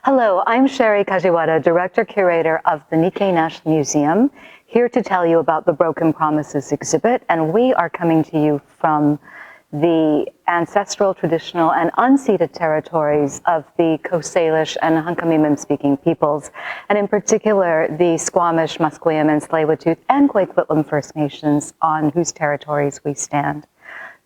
Hello, I'm Sherri Kajiwara, Director-Curator of the Nikkei National Museum, here to tell you about the Broken Promises exhibit, and we are coming to you from the ancestral, traditional, and unceded territories of the Coast Salish and Hunkaminam-speaking peoples, and in particular, the Squamish, Musqueam, and Tsleil-Waututh, and Coquitlam First Nations, on whose territories we stand.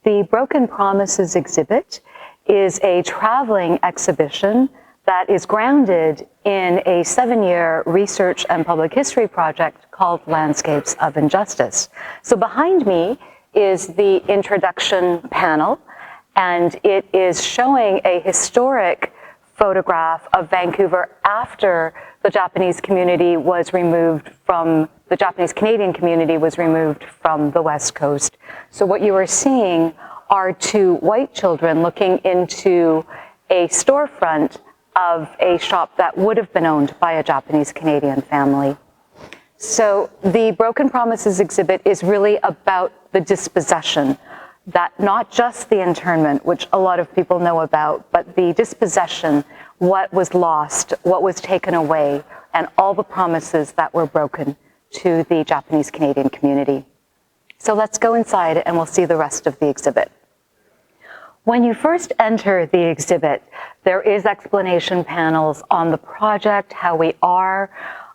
The Broken Promises exhibit is a traveling exhibition that is grounded in a 7-year research and public history project called Landscapes of Injustice. So behind me is the introduction panel, and it is showing a historic photograph of Vancouver after the Japanese community was removed from, the Japanese Canadian community was removed from the West Coast. So what you are seeing are two white children looking into a storefront of a shop that would have been owned by a Japanese Canadian family. So the Broken Promises exhibit is really about the dispossession, that not just the internment, which a lot of people know about, but the dispossession, what was lost, what was taken away, and all the promises that were broken to the Japanese Canadian community. So let's go inside and we'll see the rest of the exhibit. When you first enter the exhibit, there is explanation panels on the project, how we are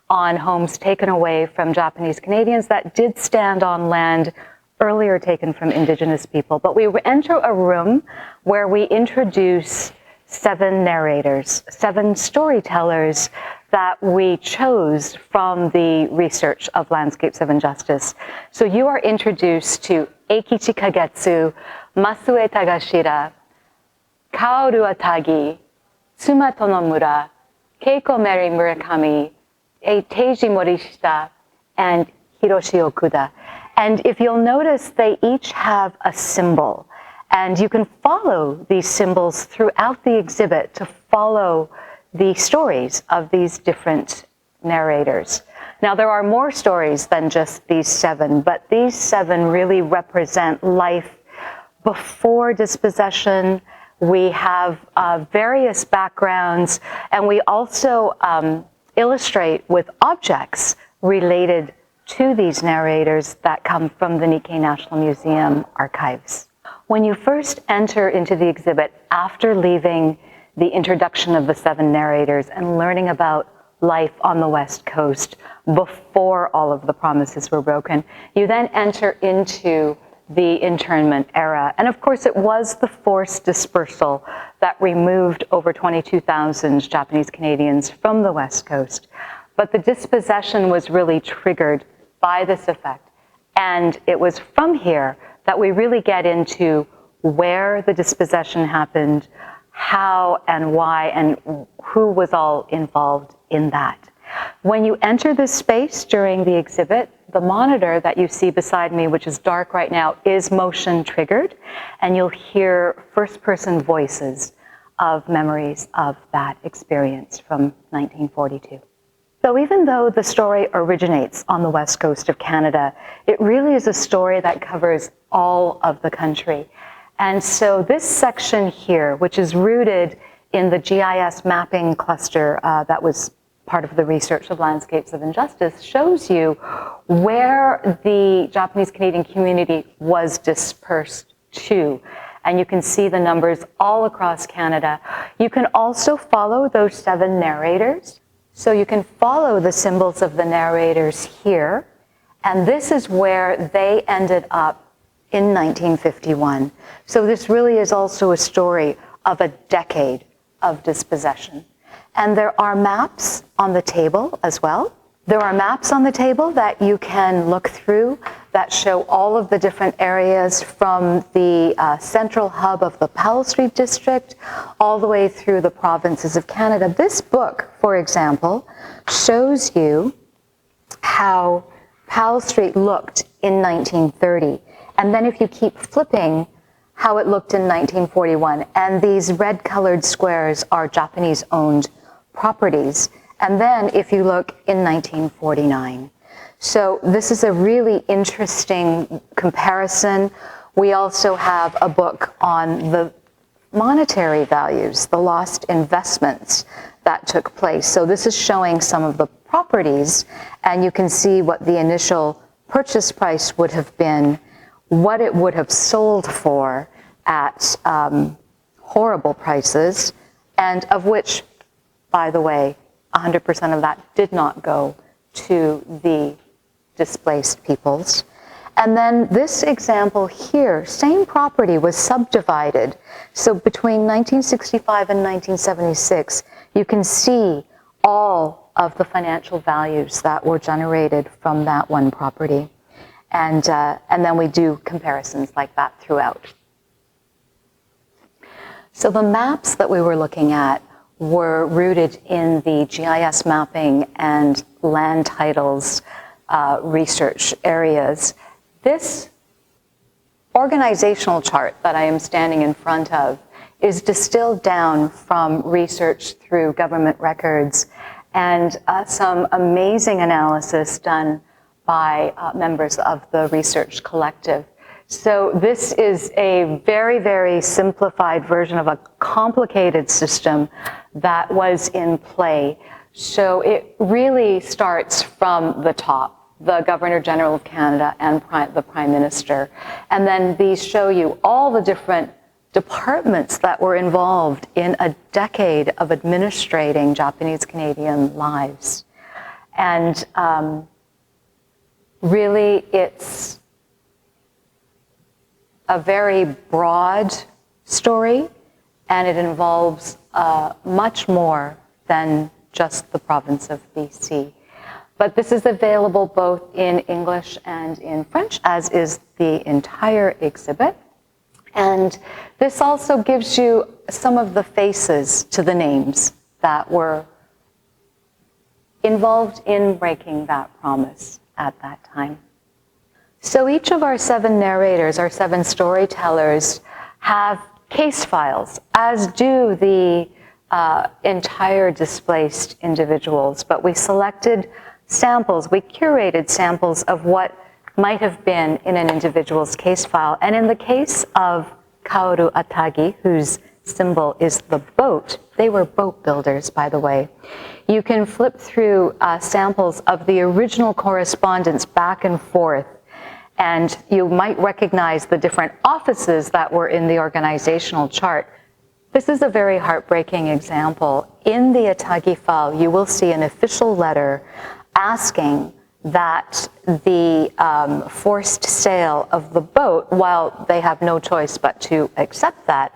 on homes taken away from Japanese Canadians that did stand on land earlier taken from Indigenous people. But we enter a room where we introduce 7 narrators, 7 storytellers that we chose from the research of Landscapes of Injustice. So you are introduced to Eikichi Kagetsu, Masue Tagashira, Kaoru Atagi, Tsuma Tonomura, Keiko Mary Murakami, Teiji Morishita, and Hiroshi Okuda. And if you'll notice, they each have a symbol. And you can follow these symbols throughout the exhibit to follow the stories of these different narrators. Now, there are more stories than just these 7, but these 7 really represent life before dispossession. We have various backgrounds, and we also illustrate with objects related to these narrators that come from the Nikkei National Museum archives. When you first enter into the exhibit, after leaving the introduction of the 7 narrators and learning about life on the West Coast before all of the promises were broken, you then enter into the internment era. And of course, it was the forced dispersal that removed over 22,000 Japanese Canadians from the West Coast. But the dispossession was really triggered by this effect. And it was from here that we really get into where the dispossession happened, how and why, and who was all involved in that. When you enter this space during the exhibit, the monitor that you see beside me, which is dark right now, is motion triggered, and you'll hear first-person voices of memories of that experience from 1942. So even though the story originates on the west coast of Canada, it really is a story that covers all of the country. And so this section here, which is rooted in the GIS mapping cluster that was part of the research of Landscapes of Injustice, shows you where the Japanese Canadian community was dispersed to. And you can see the numbers all across Canada. You can also follow those 7 narrators. So you can follow the symbols of the narrators here. And this is where they ended up in 1951. So this really is also a story of a decade of dispossession. And there are maps on the table as well. There are maps on the table that you can look through that show all of the different areas from the central hub of the Powell Street district all the way through the provinces of Canada. This book, for example, shows you how Powell Street looked in 1930. And then if you keep flipping, how it looked in 1941. And these red-colored squares are Japanese-owned properties. And then if you look in 1949. So this is a really interesting comparison. We also have a book on the monetary values, the lost investments that took place. So this is showing some of the properties, and you can see what the initial purchase price would have been, what it would have sold for at horrible prices, and of which, by the way, 100% of that did not go to the displaced peoples. And then this example here, same property was subdivided. So between 1965 and 1976, you can see all of the financial values that were generated from that one property. And then we do comparisons like that throughout. So the maps that we were looking at were rooted in the GIS mapping and land titles research areas. This organizational chart that I am standing in front of is distilled down from research through government records and some amazing analysis done by members of the research collective. So this is a very, very simplified version of a complicated system that was in play. So it really starts from the top, the Governor General of Canada and the Prime Minister. And then these show you all the different departments that were involved in a decade of administrating Japanese Canadian lives. And really, it's a very broad story, and it involves much more than just the province of BC. But this is available both in English and in French, as is the entire exhibit. And this also gives you some of the faces to the names that were involved in breaking that promise at that time. So each of our 7 narrators, our 7 storytellers, have case files, as do the entire displaced individuals. But we selected samples, we curated samples of what might have been in an individual's case file. And in the case of Kaoru Atagi, whose symbol is the boat, they were boat builders, by the way. You can flip through samples of the original correspondence back and forth, and you might recognize the different offices that were in the organizational chart. This is a very heartbreaking example. In the Atagi file, you will see an official letter asking that the forced sale of the boat, while they have no choice but to accept that,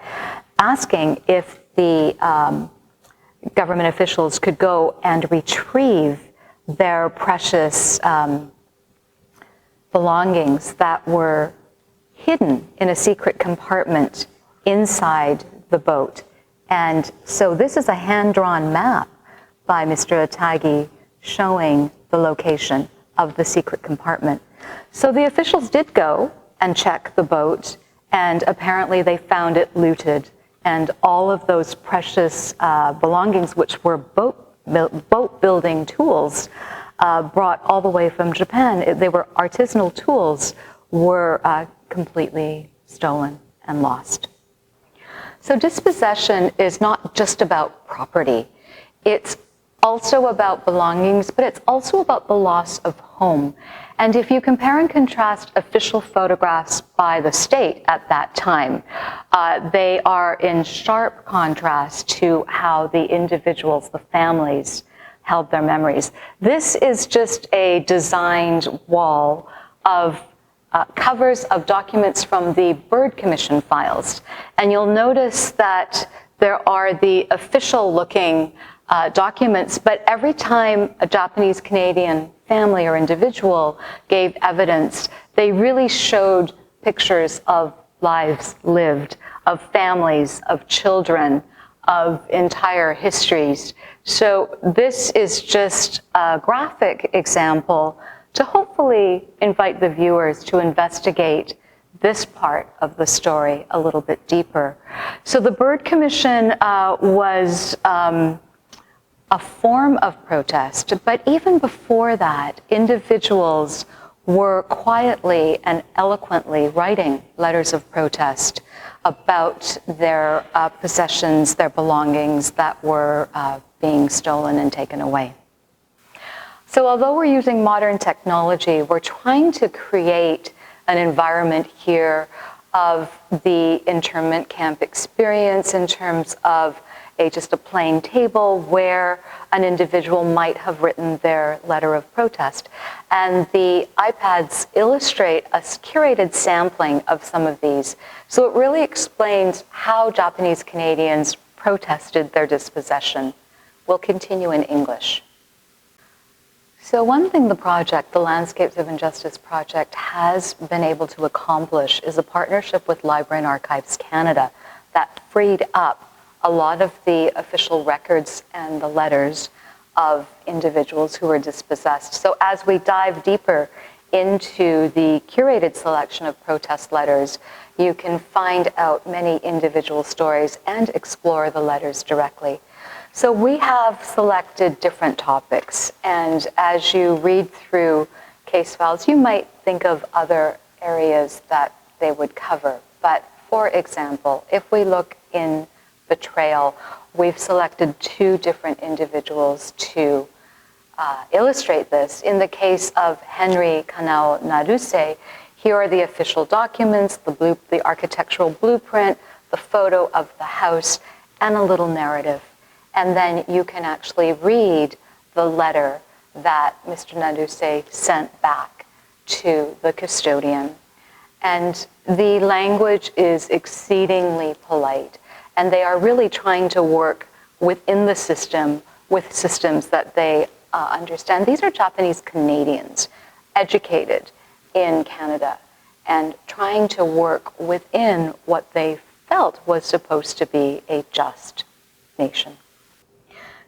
asking if the government officials could go and retrieve their precious belongings that were hidden in a secret compartment inside the boat. And so this is a hand-drawn map by Mr. Atagi showing the location of the secret compartment. So the officials did go and check the boat, and apparently they found it looted, and all of those precious belongings, which were boat building tools, brought all the way from Japan, they were artisanal tools, were completely stolen and lost. So dispossession is not just about property. It's also about belongings, but it's also about the loss of home. And if you compare and contrast official photographs by the state at that time, they are in sharp contrast to how the individuals, the families, held their memories. This is just a designed wall of covers of documents from the Byrd Commission files. And you'll notice that there are the official looking documents, but every time a Japanese Canadian family or individual gave evidence, they really showed pictures of lives lived, of families, of children, of entire histories. So this is just a graphic example to hopefully invite the viewers to investigate this part of the story a little bit deeper. So the Byrd Commission was a form of protest, but even before that, individuals were quietly and eloquently writing letters of protest about their possessions, their belongings that were being stolen and taken away. So although we're using modern technology, we're trying to create an environment here of the internment camp experience in terms of just a plain table where an individual might have written their letter of protest. And the iPads illustrate a curated sampling of some of these. So it really explains how Japanese Canadians protested their dispossession. We'll continue in English. So one thing the project, the Landscapes of Injustice project, has been able to accomplish is a partnership with Library and Archives Canada that freed up a lot of the official records and the letters of individuals who were dispossessed. So as we dive deeper into the curated selection of protest letters, you can find out many individual stories and explore the letters directly. So we have selected different topics, and as you read through case files, you might think of other areas that they would cover. But for example, if we look in betrayal, we've selected two different individuals to illustrate this. In the case of Henry Kanao Naruse, here are the official documents, the architectural blueprint, the photo of the house, and a little narrative. And then you can actually read the letter that Mr. Naruse sent back to the custodian. And the language is exceedingly polite. And they are really trying to work within the system with systems that they understand. These are Japanese Canadians, educated in Canada, and trying to work within what they felt was supposed to be a just nation.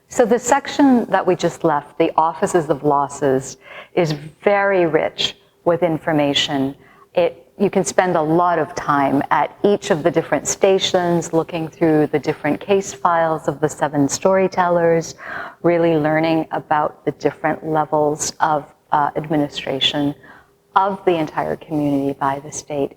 So the section that we just left, the Offices of Losses, is very rich with information. You can spend a lot of time at each of the different stations, looking through the different case files of the 7 storytellers, really learning about the different levels of administration of the entire community by the state.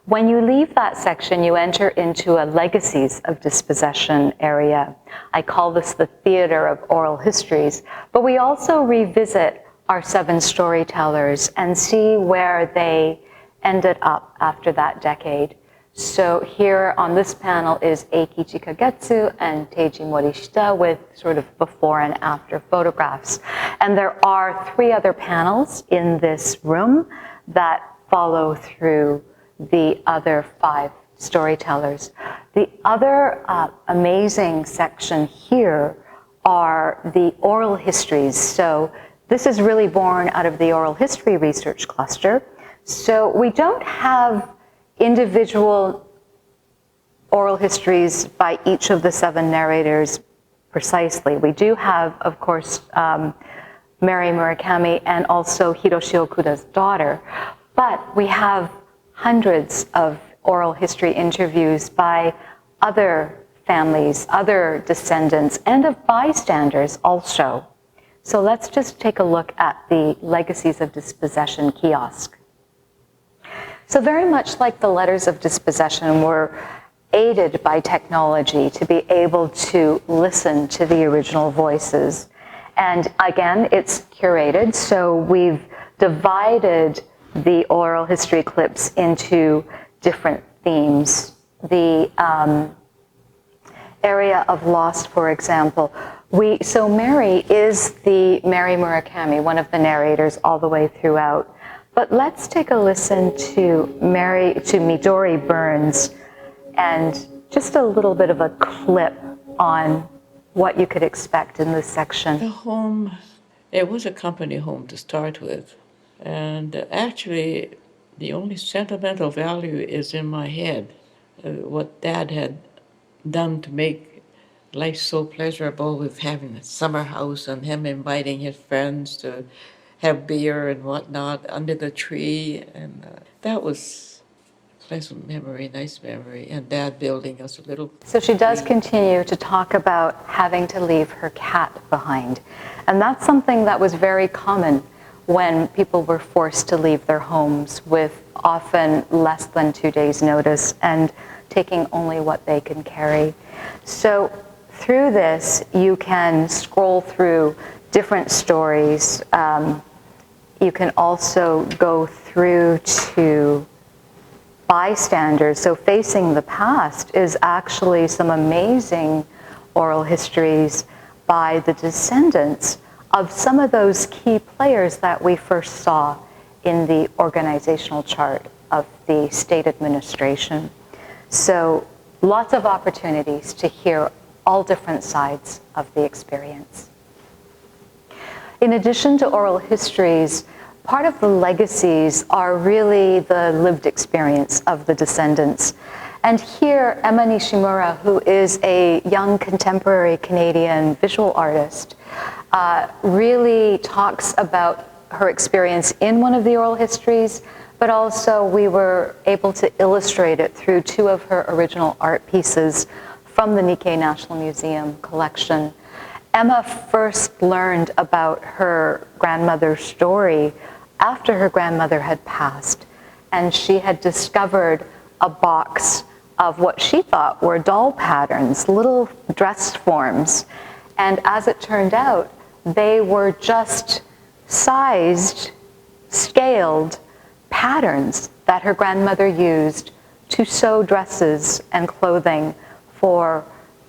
When you leave that section, you enter into a Legacies of Dispossession area. I call this the theater of oral histories, but we also revisit our 7 storytellers and see where they ended up after that decade. So here on this panel is Eikichi Kagetsu and Teiji Morishita with sort of before and after photographs. And there are 3 other panels in this room that follow through the other 5 storytellers. The other amazing section here are the oral histories. So this is really born out of the oral history research cluster. So we don't have individual oral histories by each of the 7 narrators precisely. We do have, of course, Mary Murakami and also Hiroshi Okuda's daughter, but we have hundreds of oral history interviews by other families, other descendants, and of bystanders also. So let's just take a look at the Legacies of Dispossession kiosk. So very much like the letters of dispossession, we're aided by technology to be able to listen to the original voices. And again, it's curated, so we've divided the oral history clips into different themes. The area of loss, for example. So Mary is the Mary Murakami, one of the narrators all the way throughout. But let's take a listen to Midori Burns and just a little bit of a clip on what you could expect in this section. The home, it was a company home to start with. And actually, the only sentimental value is in my head. What Dad had done to make life so pleasurable with having a summer house and him inviting his friends to have beer and whatnot under the tree. And that was a pleasant memory, nice memory. And Dad building us a little... So she does continue to talk about having to leave her cat behind. And that's something that was very common when people were forced to leave their homes with often less than 2 days' notice and taking only what they can carry. So through this, you can scroll through different stories. You can also go through to bystanders. So Facing the Past is actually some amazing oral histories by the descendants of some of those key players that we first saw in the organizational chart of the state administration. So lots of opportunities to hear all different sides of the experience. In addition to oral histories, part of the legacies are really the lived experience of the descendants. And here, Emma Nishimura, who is a young contemporary Canadian visual artist, really talks about her experience in one of the oral histories, but also we were able to illustrate it through 2 of her original art pieces from the Nikkei National Museum collection. Emma first learned about her grandmother's story after her grandmother had passed, and she had discovered a box of what she thought were doll patterns, little dress forms. And as it turned out, they were just sized, scaled patterns that her grandmother used to sew dresses and clothing for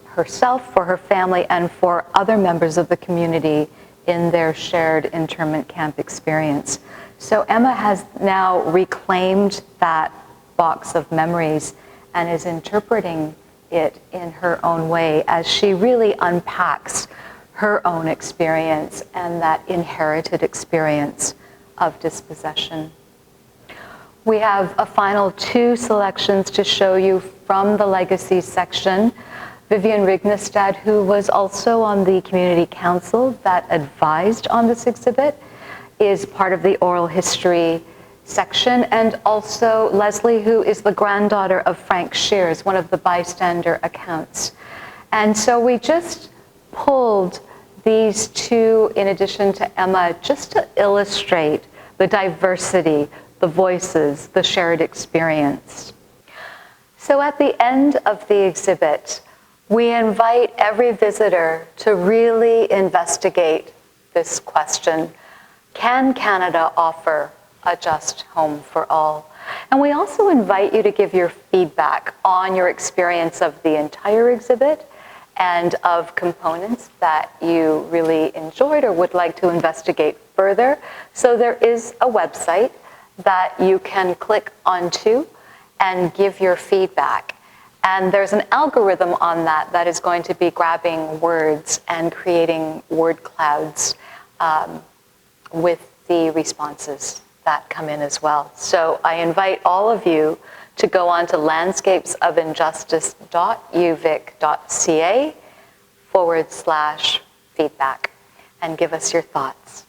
herself, for her family, and for other members of the community in their shared internment camp experience. So Emma has now reclaimed that box of memories and is interpreting it in her own way as she really unpacks her own experience and that inherited experience of dispossession. We have a final 2 selections to show you from the Legacies section. Vivien Rignestad, who was also on the community council that advised on this exhibit, is part of the oral history section, and also Leslie, who is the granddaughter of Frank Shears, one of the bystander accounts. And so we just pulled these 2, in addition to Emma, just to illustrate the diversity, the voices, the shared experience. So at the end of the exhibit, we invite every visitor to really investigate this question: can Canada offer a just home for all? And we also invite you to give your feedback on your experience of the entire exhibit and of components that you really enjoyed or would like to investigate further. So there is a website that you can click onto and give your feedback. And there's an algorithm on that that is going to be grabbing words and creating word clouds with the responses that come in as well. So I invite all of you to go on to landscapesofinjustice.uvic.ca/feedback and give us your thoughts.